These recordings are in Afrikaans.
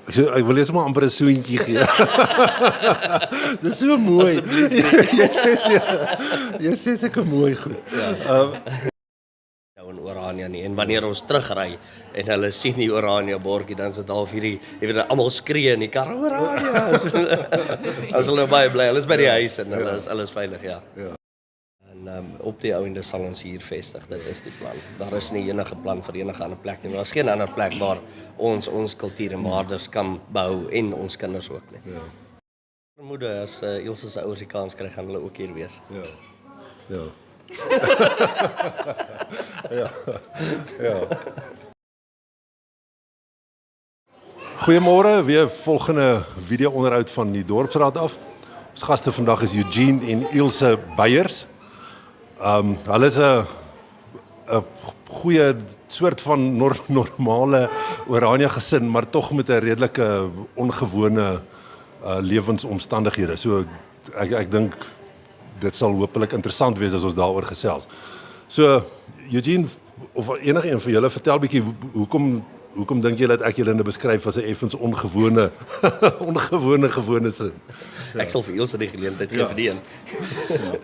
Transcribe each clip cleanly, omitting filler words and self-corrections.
Ek wil eers maar amper 'n soentjie gee. Dis so mooi. Jy sê seker mooi goed. Nou in Orania nie. En wanneer ons terugry en hulle sien die Orania bordjie, dan is dit half hierdie, jy weet, almal skree in die kar, Orania. As hulle baie bly, hulle is by die huis en hulle is veilig, ja. En op die ouende sal ons hier vestig, dit is die plan. Daar is nie enige plan vir enige ander plek nie. Daar is geen ander plek waar ons kultuur en waardes kan behou en ons kinders ook nie. Ja. Vermoede as Ilse se ouers die kans kry, gaan hulle ook hier wees. Ja. Ja. Goeiemôre, weer volgende video onderhoud van die dorpsraad af. Ons gaste vandag is Eugene en Ilse Beyers. Hulle is 'n goeie soort van normale Orania gesin, maar tog met 'n redelike ongewone lewensomstandighede. So ek dink dit sal hopelik interessant wees as ons daaroor gesels. So Eugene of enige een van julle vertel bietjie hoekom dink julle dat ek julle beskryf as 'n effens ongewone gewone sin? Ek sal vir Ilse die geleentheid gee vir die een.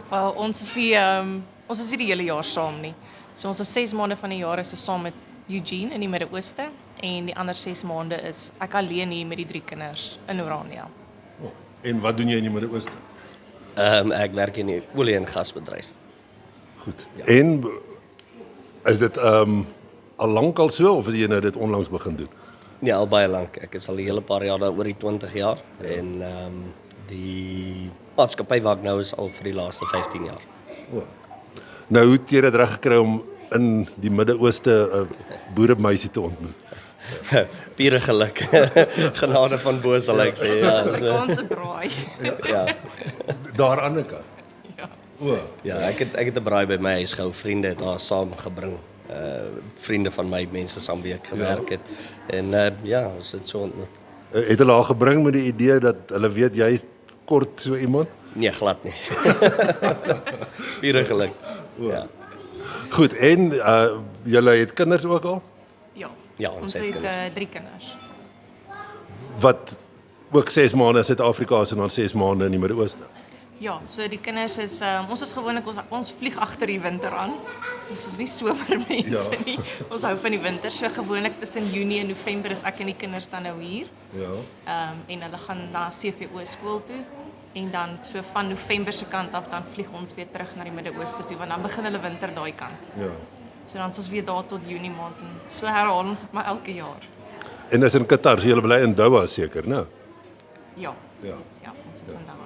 Wel, ons is nie die hele jaar saam nie. So ons is 6 maande van die jaar is saam met Eugene in die Midde-Ooste en die ander 6 maande is ek alleen hier met die 3 kinders in Orania. En wat doen jy in die Midde-Ooste? Ek werk in die olie- en gasbedryf. Goed. Ja. En is dit al lankal so of is jy nou dit onlangs begin doen? Nee, al baie lank. Ek is al 'n hele paar jaar daar, oor die 20 jaar. En die maatskappy waar ek nou is al vir die laaste 15 jaar. Nou, hoe het jy dit reg gekry om in die Midde-Ooste 'n boeremeisie te ontmoet? Pure geluk. Genade van bo sal ek sê. Ja, Afrikaanse braai. ja. Daar aan die kant. Ja, ek het 'n braai by my huis gehou. Vriende het daar saamgebring. Vriende van my, mense saam wie ek gewerk het. En ja, ons het so ontmoet. Het hulle haar gebring met die idee dat hulle weet jy kort so iemand? Nee, glad nie. Pure geluk. Ja. Goed, en julle het kinders ook al? Ja, Ons het het kinders. 3 kinders. Wat ook 6 maande in Suid-Afrika is en dan 6 maande in die Midde-Ooste. Ja, so die kinders is ons is gewoonlik ons vlieg agter die winter aan. Ons is nie somermense nie. Ons hou van die winter. So gewoonlik tussen Junie en November is ek en die kinders dan nou hier. Ja. En hulle gaan na CVO skool toe en dan so van November se kant af dan vlieg ons weer terug na die Midde-Ooste toe want dan begin hulle winter daai kant. Ja. So dan is ons weer daar tot Junie maand en so herhaal ons dit maar elke jaar. En is in Qatar, so julle bly in Doha seker, né? Ja. Ja. Ja, ons is in Doha.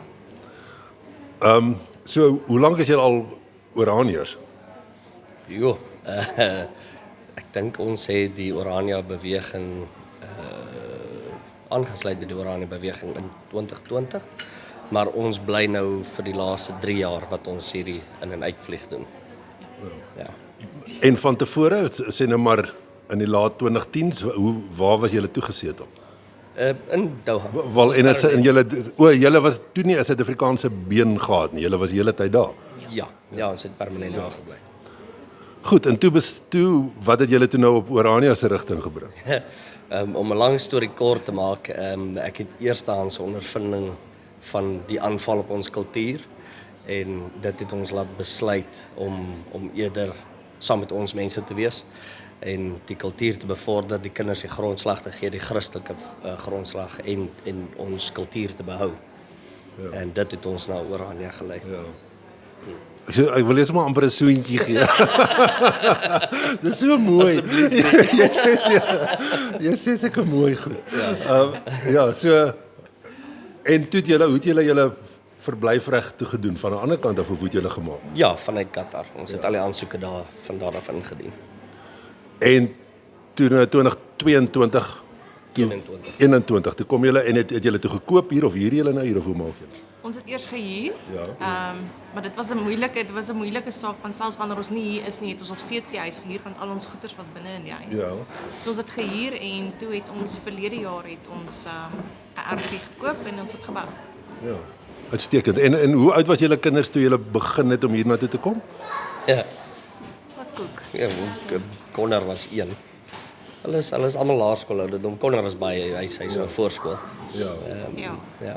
So, hoe lank is julle al Oraniërs? Jo, ek dink ons het die Orania beweging aangesluit by die Orania beweging in 2020, maar ons bly nou vir die laaste 3 jaar wat ons hierdie in en uitvlieg doen. Ja. En van tevore, sê nou maar in die laat 2010s, waar was julle toegesetel? In Doha. Wel, en dit in julle was toe nie 'n Suid-Afrikaanse been gehad nie. Julle was die hele tyd daar. Ja, ons het permanent daar gebly. Goed, en toe wat het julle toe nou op Orania se rigting gebring? Om 'n lang storie kort te maak, ek het eerstehands ondervinding van die aanval op ons kultuur en dit het ons laat besluit om eerder saam met ons mense te wees en die kultuur te bevorder, die kinders die grondslag te gee, die Christelike grondslag en ons kultuur te behou. Ja. En dit het ons na Orania gelei. Ja. Ek wil eers maar amper 'n soentjie gee. Dis so mooi. Jy sê seker mooi goed. Ja, so en toe hoe het julle verblyfreg toe gedoen van 'n ander kant af, hoe het julle gemaak? Ja, vanuit Qatar. Ons het al die aansoeke van daar af ingedien. En toe 2022 21 toe kom julle en het julle toe gekoop hier of huur julle nou hier of hoe maak julle? Ons het eers gehuur. Ja. Maar dit was 'n moeilike saak want selfs wanneer ons nie hier is nie, het ons nog steeds die huis gehuur want al ons goeders was binne in die huis. Ja. So ons het gehuur en toe het ons verlede jaar het ons 'n erfie gekoop en ons het gebou. Ja. Uitstekend. En hoe oud was julle kinders toe julle begin het om hiernatoe te kom? Ja. Wat koek. Ja, Connor was 1. Hulle is almal laerskool ouderdom. Connor is baie hy's 'n voorskool. Ja. Ja. Ja.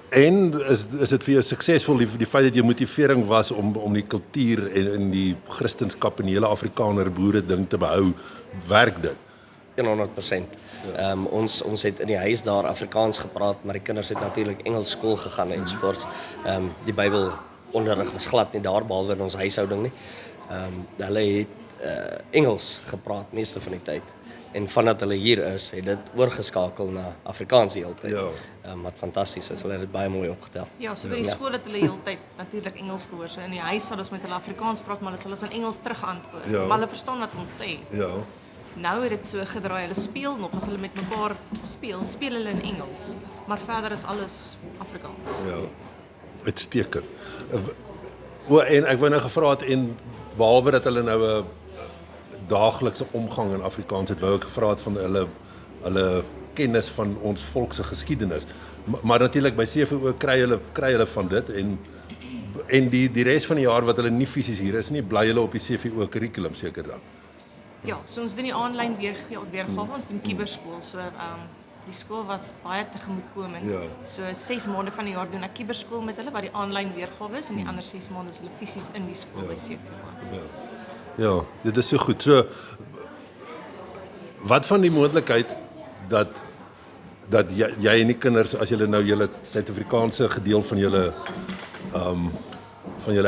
En is dit vir jou suksesvol die feit dat jou motivering was om die kultuur en die Christendom en die hele Afrikaner boere ding te behou, werk dit? 100%. Ons het in die huis daar Afrikaans gepraat, maar die kinders het natuurlik Engels skool gegaan ensovoorts. Die Bybelonderrig was glad nie daar behalwe in ons huishouding nie. Hulle het Engels gepraat meeste van die tyd. En vandat hulle hier is, het dit oorgeskakel na Afrikaans die hele tyd. Ja. Wat fantasties is. Hulle het dit baie mooi opgetel. Ja, so by die skool het hulle heeltyd natuurlik Engels gehoor. So in die huis sal ons met hulle Afrikaans praat, maar hulle sal ons in Engels terugantwoord. Ja. Maar hulle verstaan wat ons sê. Ja. Nou het dit so gedraai. Hulle speel nog as hulle met mekaar speel hulle in Engels. Maar verder is alles Afrikaans. Ja. Uitstekend. En ek wou nou gevra het en behalwe dat hulle nou 'n daaglikse omgang in Afrikaans het, wou ek gevra het van hulle kennis van ons volk se geskiedenis. Maar natuurlik by CVO kry hulle van dit en die res van die jaar wat hulle nie fisies hier is nie, bly hulle op die CVO kurrikulum seker dan. Ja, so ons doen die aanlyn weergawe, ons doen kuberskool. So die skool was baie tegemoetkomend. Ja. So 6 maande van die jaar doen ek kuberskool met hulle wat die aanlyn weergawe is en die ander 6 maande is hulle fisies in die skool by CVO. Ja, dit is so goed. So wat van die moontlikheid dat jy en die kinders as julle nou julle Suid-Afrikaanse gedeel van julle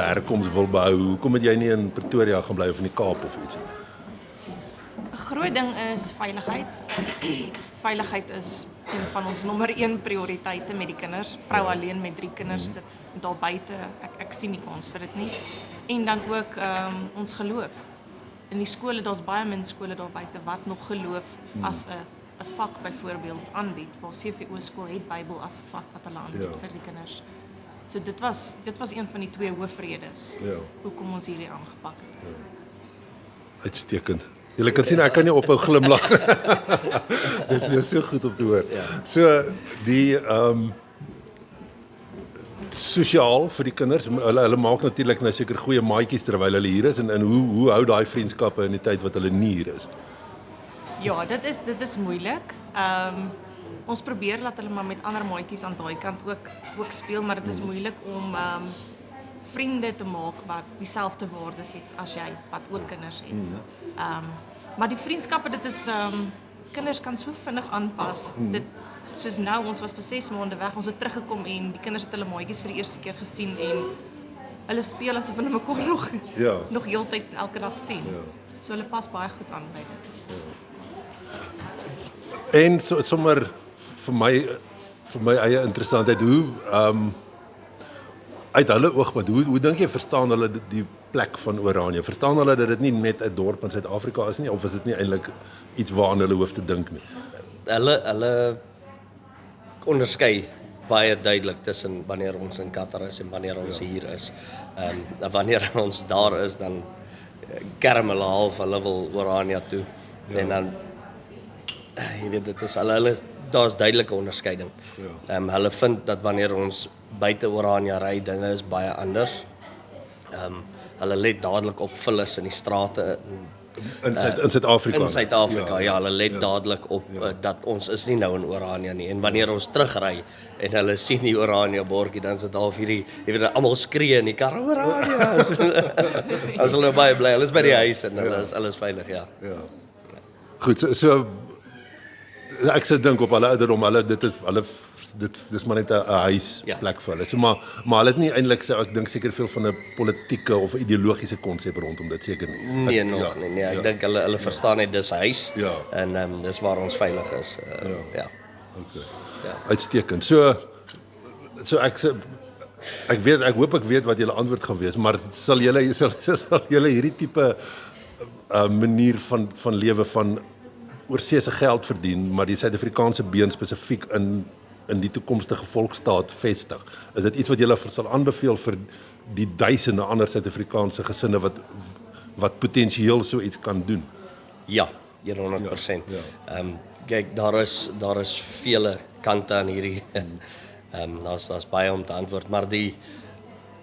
herkoms wil behou, hoekom het jy nie in Pretoria gaan bly of in die Kaap of iets? 'n Groot ding is veiligheid. Veiligheid is een van ons nommer 1 prioriteite met die kinders. Vrou alleen met 3 kinders dit daar buite. Ek sien nie kans vir dit nie. En dan ook ons geloof. In die skole, daar's baie min skole daar buite wat nog geloof as 'n vak byvoorbeeld aanbied. Waar CVO skool het Bybel as 'n vak wat hulle aanbied vir die kinders. So dit was een van die 2 hoofredes hoekom ons hierdie aangepak het. Uitstekend. Julle kan sien ek kan nie ophou glimlag. Dis so goed om te hoor. So die sosiaal vir die kinders, hulle maak natuurlik nou seker goeie maatjies terwyl hulle hier is en hoe hou daai vriendskappe in die tyd wat hulle nie hier is? Ja, dit is moeilik. Ons probeer laat hulle maar met ander maatjies aan daai kant ook speel, maar dit is moeilik om vriende te maak wat dieselfde waardes het as jy wat ook kinders het. Maar die vriendskappe, dit is kinders kan so vinnig aanpas. Dit soos nou, ons was vir 6 maande weg, ons het teruggekom en die kinders het hulle maatjies vir die eerste keer gesien en hulle speel asof hulle mekaar nog heeltyd elke dag sien. So hulle pas baie goed aan by dit. En sommer vir my eie interessantheid, hoe uit hulle oogpunt, hoe dink jy verstaan hulle die plek van Oranje? Verstaan hulle dat dit nie net 'n dorp in Suid-Afrika is nie, of is dit nie eintlik iets waaraan hulle hoef te dink nie? Hulle onderskei baie duidelik tussen wanneer ons in Qatar is en wanneer ons hier is. Wanneer ons daar is, dan kerm hulle half, hulle wil Oranje toe. En dan jy weet dit is daar's duidelike onderskeiding. Hulle vind dat wanneer ons buite Oranje ry, dinge is baie anders. Hulle let dadelik op vullis in die strate In Suid-Afrika. In Suid-Afrika, ja, hulle let dadelik op dat ons is nie nou in Oranje nie. En wanneer ons terugry en hulle sien die Oranje bordjie, dan is dit half hierdie, jy weet, almal skree in die kar, Oranje. As hulle baie bly, hulle is by die huis en hulle is veilig, ja. Goed, so ek sou dink op hulle ouderdom, dis maar net 'n huisplek vir hulle. So maar hulle het nie eintlik ek dink seker veel van 'n politieke of ideologiese konsep rondom dit seker nie. Nee, nog nie. Nee, ek dink hulle verstaan net dis huis en dis waar ons veilig is. Ja. Okay. Uitstekend. So ek hoop ek weet wat julle antwoord gaan wees, maar sal julle hierdie tipe manier van lewe van oorsese geld verdien, maar die Suid-Afrikaanse been spesifiek in die toekomstige volksstaat vestig. Is dit iets wat julle sal aanbeveel vir die duisende ander Suid-Afrikaanse gesinne wat potensieel so iets kan doen? Ja, 100%. Kyk, daar is vele kante aan hierdie. Daar's baie om te antwoord, maar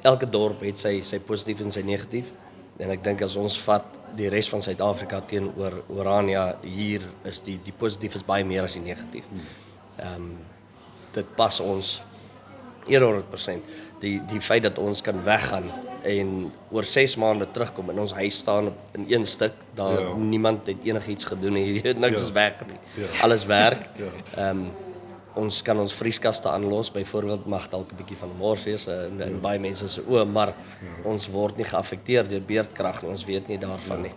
elke dorp het sy positief en sy negatief. En ek dink as ons vat die res van Suid-Afrika teenoor Orania hier is die positief is baie meer as die negatief. Dit pas ons 100%. Die feit dat ons kan weggaan en oor 6 maande terugkom en ons huis staan in een stuk, daar niemand het enigiets gedoen nie, niks is weg nie. Alles werk. Ons kan ons vrieskaste aanlos, byvoorbeeld mag dalk 'n bietjie van mors wees in baie mense se oë, maar ons word nie geaffekteer deur beerdkrag nie, ons weet nie daarvan nie.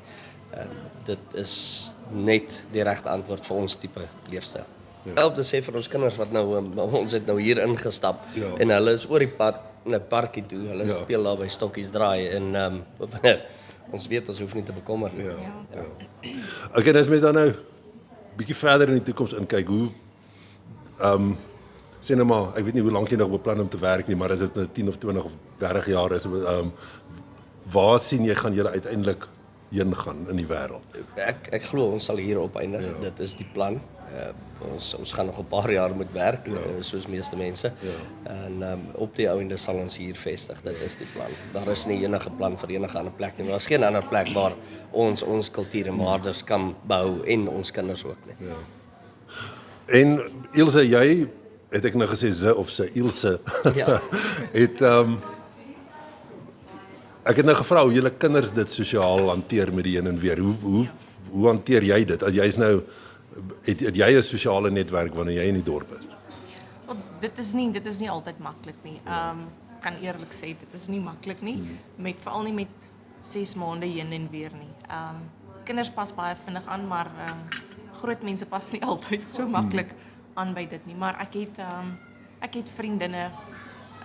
Dit is net die regte antwoord vir ons tipe leefstyl. Te sê vir ons kinders wat ons het nou hier ingestap en hulle is oor die pad in 'n parkie toe, hulle speel daar by stokkies draai en ons weet ons hoef nie te bekommer nie. Okay, as mens dan nou bietjie verder in die toekoms inkyk, hoe sê nou maar, ek weet nie hoe lank jy nog beplan om te werk nie, maar as dit nou 10 of 20 of 30 jaar is, waar sien jy gaan julle uiteindelik heen gaan in die wêreld? Ek glo ons sal hier opeindig. Dit is die plan. Ons gaan nog 'n paar jaar moet werk, soos meeste mense. En op die ouende sal ons hier vestig. Dit is die plan. Daar is nie enige plan vir enige ander plek nie. Daar is geen ander plek waar ons kultuur en waardes kan bou en ons kinders ook nie. En Ilse, jy het ek nou gesê ze of se Ilse het ek het nou gevra hoe julle kinders dit sosiaal hanteer met die heen en weer. Hoe hanteer jy dit? As jy's nou het jy 'n sosiale netwerk wanneer jy in die dorp is? Wel, dit is nie altyd maklik nie. Kan eerlik sê dit is nie maklik nie. Veral nie met 6 maande heen en weer nie. Kinders pas baie vinnig aan, maar groot mense pas nie altyd so maklik aan by dit nie. Maar ek het vriendinne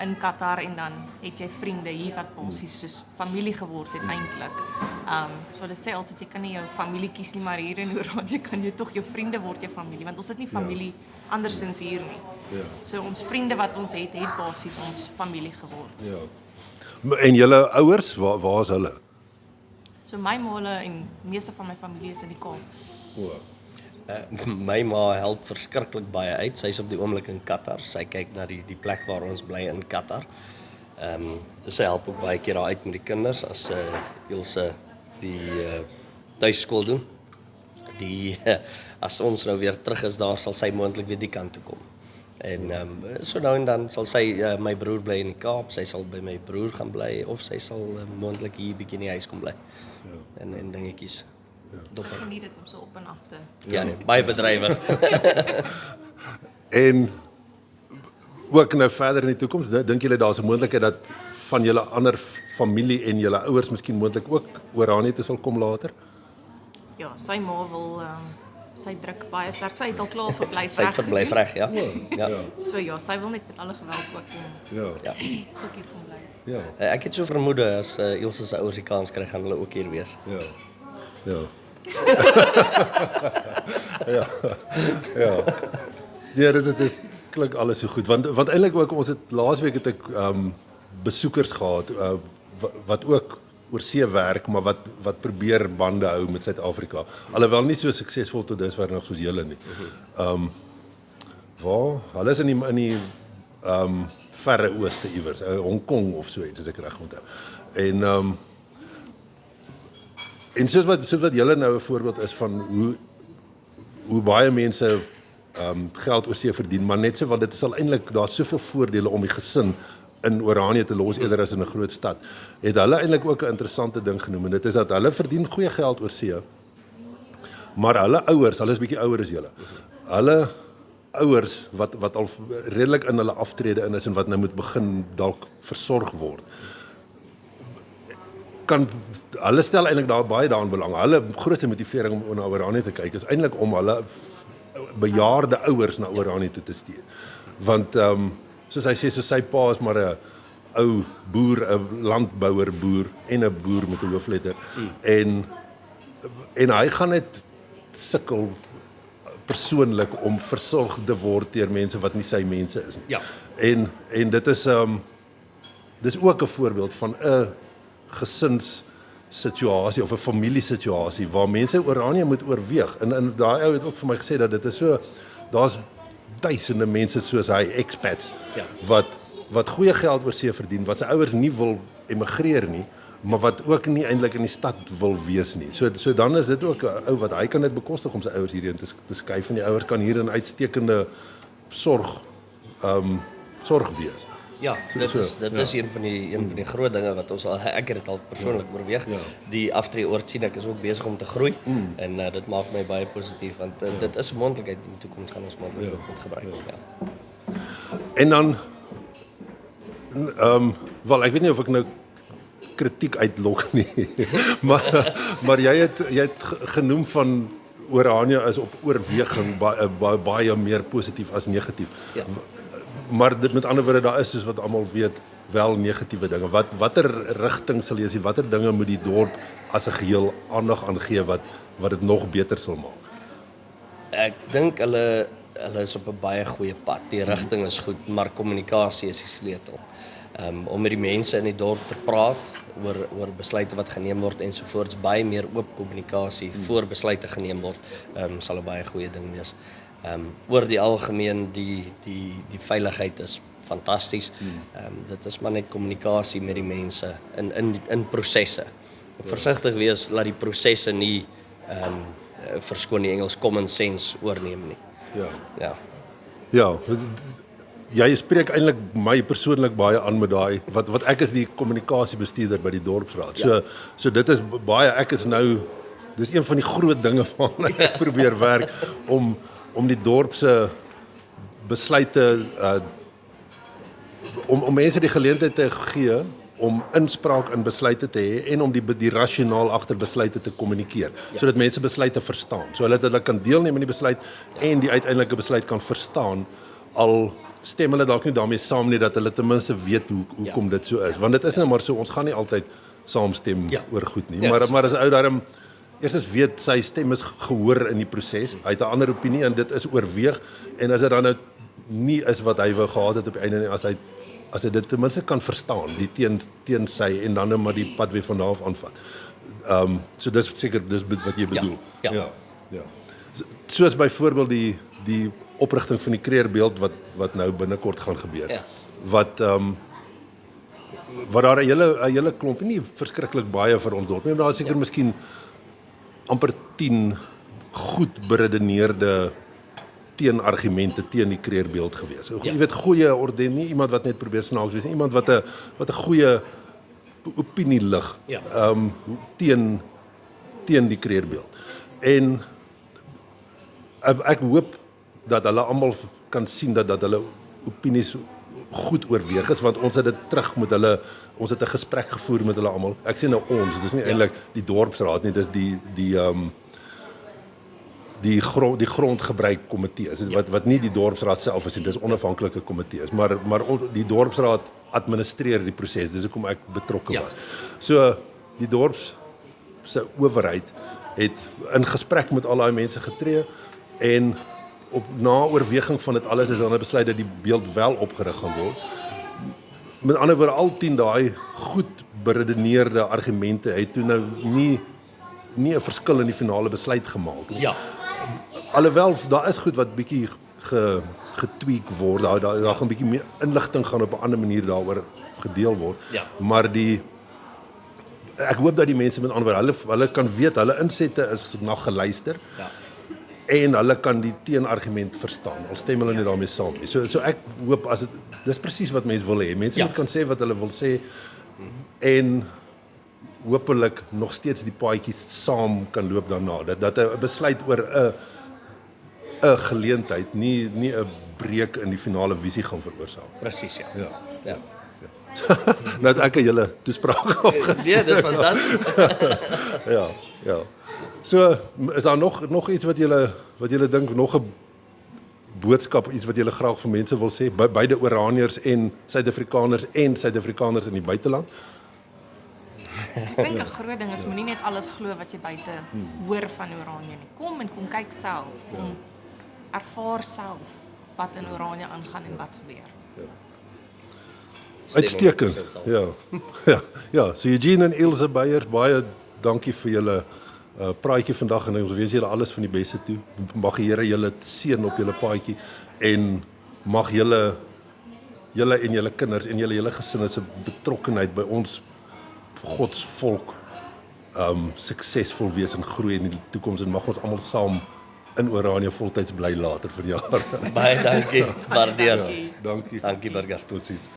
in Qatar en dan het jy vriende hier wat basies soos familie geword het eintlik. So hulle sê altyd jy kan nie jou familie kies nie, maar hier in Oranje kan jy tog jou vriende word jou familie, want ons het nie familie andersins hier nie. So ons vriende wat ons het basies ons familie geword. En julle ouers, waar is hulle? So my ma en meeste van my familie is in die Kaap. My ma help verskriklik baie uit. Sy is op die oomblik in Qatar. Sy kyk na die plek waar ons bly in Qatar. Sy help ook baie keer daar uit met die kinders as Ilse die tuiskool doen. As ons nou weer terug is daar, sal sy moontlik weer die kant toe kom. En so nou en dan sal sy my broer bly in die Kaap, sy sal by my broer gaan bly of sy sal moontlik hier bietjie in die huis kom bly. En dingetjies. Ek geniet dit om so op en af te. Ja nee, baie bedrywig. En ook nou verder in die toekoms, dink julle daar's 'n moontlikheid dat van julle ander familie en julle ouers miskien moontlik ook Oranje toe sal kom later? Ja, sy ma wil sy druk baie sterk. Sy het al klaar verblyf Sy het verblyfreg, ja. So ja, sy wil net met alle geweld ook kom. Ja. Ook hier kom bly. Ek het so vermoede as Ilse se ouers die kans kry, gaan hulle ook hier wees. Ja, dit klink alles so goed, want eintlik ook ons het laasweek het ek besoekers gehad wat ook oor see werk, maar wat probeer bande hou met Suid-Afrika. Alhoewel nie so suksesvol tot dusver nog soos julle nie. Waar? Hulle is in die verre ooste iewers, Hong Kong of so iets as ek reg onthou. En soos wat julle nou 'n voorbeeld is van hoe baie mense geld oor see verdien, maar net so wat dit sal eintlik daar's soveel voordele om die gesin in Oranje te los eerder as in 'n groot stad. Het hulle eintlik ook 'n interessante ding genoem en dit is dat hulle verdien goeie geld oor see. Maar hulle ouers, hulle is bietjie ouer as julle. Hulle ouers wat al redelik in hulle aftrede in is en wat nou moet begin dalk versorg word. Hulle stel eintlik daar baie daaraan belang. Hulle grootste motivering om na Oranje te kyk is eintlik om hulle bejaarde ouers na Oranje toe te stuur. Want soos hy sê, so sy pa is maar 'n ou boer, 'n landbouer boer en 'n boer met 'n hoofletter. En hy gaan net sukkel persoonlik om versorg te word deur mense wat nie sy mense is nie. Ja. En dit is dis ook 'n voorbeeld van 'n gesinssituasie of 'n familiesituasie waar mense Oranje moet oorweeg. En daai ou het ook vir my gesê dat dit is so, daar's duisende mense soos hy, expats, wat goeie geld oor see verdien, wat sy ouers nie wil emigreer nie, maar wat ook nie eintlik in die stad wil wees nie. So dan is dit ook 'n ou wat hy kan dit bekostig om sy ouers hierheen te skuif en die ouers kan hier 'n uitstekende sorg wees. Ja, dit is een van die groot dinge wat ons al ek het dit al persoonlik oorweeg. Die aftreeoord sien ek is ook besig om te groei en dit maak my baie positief want dit is 'n moontlikheid in die toekoms gaan ons moontlik ook moet gebruik. Ja. En dan wel ek weet nie of ek nou kritiek uitlok nie. maar jy het genoem van Orania is op oorweging baie meer positief as negatief. Ja. Maar dit met ander woorde daar is soos wat almal weet wel negatiewe dinge. Watter rigting sal jy sien? Watter dinge moet die dorp as 'n geheel aandag aan gee wat dit nog beter sal maak? Ek dink hulle is op 'n baie goeie pad. Die rigting is goed, maar kommunikasie is die sleutel. Om met die mense in die dorp te praat oor besluite wat geneem word ensovoorts, baie meer oop kommunikasie voor besluite geneem word, sal 'n baie goeie ding wees. Oor die algemeen die veiligheid is fantasties. Dit is maar net kommunikasie met die mense in prosesse. Versigtig wees dat die prosesse nie verskoon die Engels common sense oorneem nie. Ja, jy spreek eintlik my persoonlik baie aan met daai wat ek is die kommunikasiebestuurder by die dorpsraad. So dit is baie dis een van die groot dinge waarna ek probeer werk om die dorp se besluite om mense die geleentheid te gee om inspraak in besluite te hê en om die rasionaal agter besluite te kommunikeer, sodat mense besluite verstaan. So hulle kan deelneem in die besluit en die uiteindelike besluit kan verstaan, al stem hulle dalk nie daarmee saam nie, dat hulle ten minste weet hoekom dit so is. Want dit is nou maar so, ons gaan nie altyd saamstem oor goed nie. Maar as 'n ou daarom eerstens weet sy stem is gehoor in die proses, hy het 'n ander opinie en dit is oorweeg, en as dit dan nou nie is wat hy wou gehad het op die einde nie, as hy dit ten minste kan verstaan, die teen sy en dan net maar die pad weer van daar af aanvat. So dis seker dis wat jy bedoel. Ja. Soos byvoorbeeld die oprigting van die kreerbeeld wat nou binnekort gaan gebeur. Ja. Wat daar 'n hele klomp, nie verskriklik baie vir ons dorp nie, maar daar is seker miskien amper 10 goed beredeneerde teenargumente teen die kreerbeeld gewees. Jy weet, goeie orde, nie iemand wat net probeer snaaks wees, nie iemand wat 'n goeie opinie lig teen die kreerbeeld. En ek hoop dat hulle almal kan sien dat hulle opinies goed oorweeg is, want ons het dit terug met hulle, ons het 'n gesprek gevoer met hulle almal. Ek sê nou ons, dit is nie eintlik die dorpsraad nie, dis die grondgebruikkomitee is, wat nie die dorpsraad self is nie, dis onafhanklike komitee is, maar die dorpsraad administreer die proses, dis hoekom ek betrokke was. So die dorps se owerheid het in gesprek met al daai mense getree en op na oorweging van dit alles is dan 'n besluit dat die beeld wel opgerig gaan word. Met ander woorde, al 10 daai goed beredeneerde argumente het toe nou nie 'n verskil in die finale besluit gemaak nie. Ja. Alhoewel daar is goed wat bietjie getweak word, daar gaan bietjie meer inligting gaan op 'n ander manier daaroor gedeel word. Ja. Maar ek hoop dat die mense met ander woorde, hulle kan weet, hulle insette is na geluister. Ja. En hulle kan die teenargument verstaan, al stem hulle nie daarmee saam nie. So ek hoop, dis presies wat mense wil hê. Mense moet kan sê wat hulle wil sê en hopelik nog steeds die paadjie saam kan loop daarna. Dat 'n besluit oor 'n geleentheid nie 'n breek in die finale visie gaan veroorsaak. Presies, ja. Nou het ek 'n hele toespraak opgestel. Ja, dis fantasties. Ja. So, is daar nog iets wat julle dink, nog 'n boodskap, iets wat julle graag vir mense wil sê, beide Oraniërs en Suid-Afrikaners in die buiteland? Ek dink 'n groot ding is moenie net alles glo wat jy buite hoor van Oranje nie. Kom kyk self, kom ervaar self wat in Oranje aangaan en wat gebeur. Uitstekend. Ja, so Eugene en Ilse Beyers, baie dankie vir julle praatjie vandag en ons wens julle alles van die beste toe. Mag die Here julle seën op julle paadjie en mag julle en julle kinders en julle hele gesinne se betrokkenheid by ons God se volk suksesvol wees en groei in die toekoms en mag ons almal saam in Oranje voltyds bly later vanjaar. Baie dankie. Waardeer. Dankie. Dankie Burger. Totsiens.